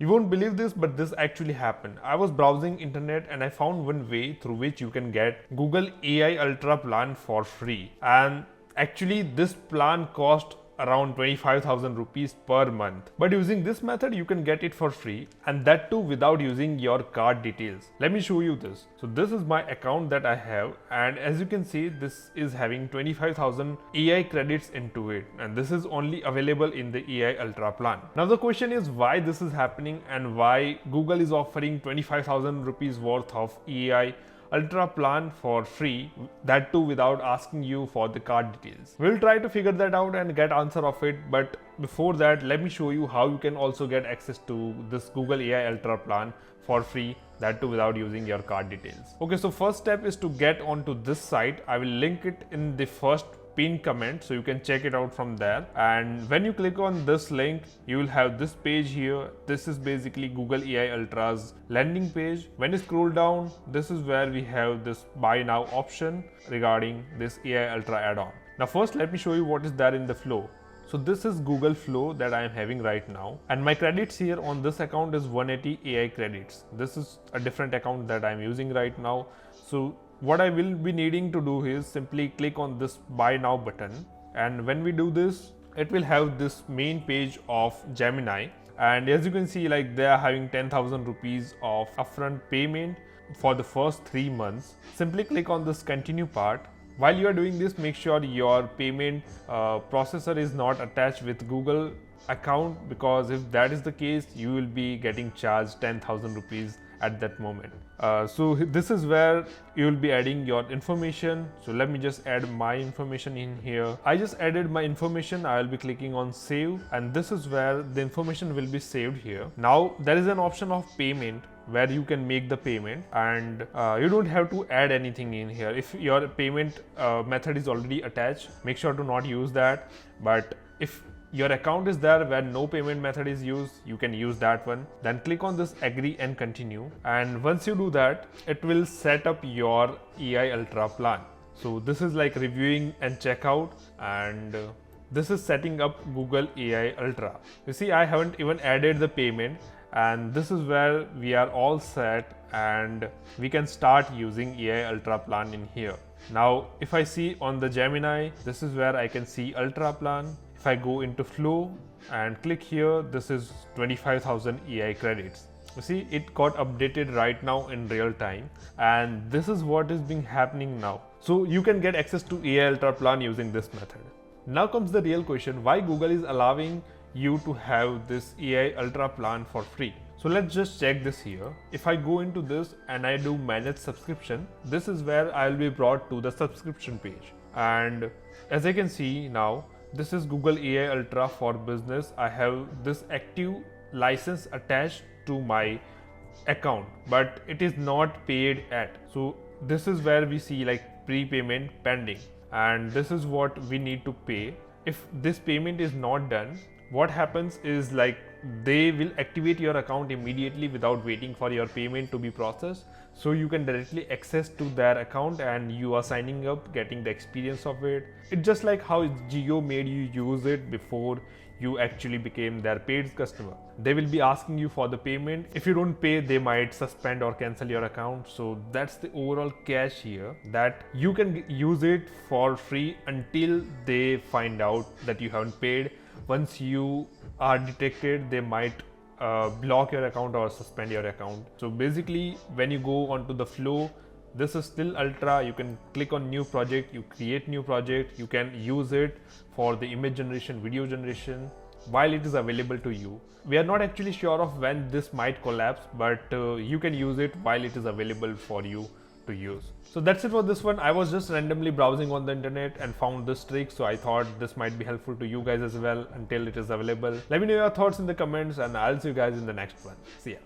You won't believe this, but this actually happened. I was browsing internet and I found one way through which you can get Google AI Ultra plan for free. And actually this plan cost around 25,000 rupees per month. But using this method, you can get it for free, and that too without using your card details. Let me show you this. So this is my account that I have, and as you can see, this is having 25,000 AI credits into it, and this is only available in the AI Ultra plan. Now the question is why this is happening and why Google is offering 25,000 rupees worth of AI Ultra plan for free, that too without asking you for the card details. We'll try to figure that out and get answer of it, but before that let me show you how you can also get access to this Google AI Ultra plan for free, that too without using your card details. Okay, so first step is to get onto this site. I will link it in the first pinned comment so you can check it out from there. And when you click on this link, you will have this page here. This is basically Google AI Ultra's landing page. When you scroll down, this is where we have this buy now option regarding this AI Ultra add-on. Now first let me show you what is there in the flow. So this is Google Flow that I am having right now, and my credits here on this account is 180 AI credits. This is a different account that I am using right now. So what I will be needing to do is simply click on this buy now button, and when we do this, it will have this main page of Gemini, and as you can see, like they are having 10,000 rupees of upfront payment for the first 3 months. Simply click on this continue part. While you are doing this, make sure your payment processor is not attached with Google account, because if that is the case, you will be getting charged 10,000 rupees at that moment. So this is where you will be adding your information. So let me just add my information in here. I just added my information. I will be clicking on save, and this is where the information will be saved here. Now there is an option of payment where you can make the payment, and you don't have to add anything in here. If your payment method is already attached, make sure to not use that. But if your account is there where no payment method is used, you can use that one. Then click on this agree and continue, and once you do that, it will set up your AI Ultra plan. So this is like reviewing and checkout, and this is setting up Google AI Ultra. You see, I haven't even added the payment, and this is where we are all set and we can start using AI Ultra plan in here. Now if I see on the Gemini, this is where I can see Ultra plan. If I go into flow and click here, this is 25,000 AI credits. You see, it got updated right now in real time, and this is what is being happening now. So you can get access to AI Ultra plan using this method. Now comes the real question, why Google is allowing you to have this AI Ultra plan for free. So let's just check this here. If I go into this and I do manage subscription, this is where I'll be brought to the subscription page. And as I can see now, this is Google AI Ultra for business. I have this active license attached to my account, but it is not paid yet. So this is where we see like prepayment pending, and this is what we need to pay. If this payment is not done, what happens is like they will activate your account immediately without waiting for your payment to be processed. So you can directly access to their account and you are signing up, getting the experience of it. It's just like how Jio made you use it before you actually became their paid customer. They will be asking you for the payment. If you don't pay, they might suspend or cancel your account. So that's the overall catch here, that you can use it for free until they find out that you haven't paid. Once you are detected, they might block your account or suspend your account. So basically, when you go onto the flow, this is still Ultra. You can click on new project, you create new project, you can use it for the image generation, video generation, while it is available to you. We are not actually sure of when this might collapse, but you can use it while it is available for you to use. So that's it for this one. I was just randomly browsing on the internet and found this trick, so I thought this might be helpful to you guys as well until it is available. Let me know your thoughts in the comments, and I'll see you guys in the next one. See ya.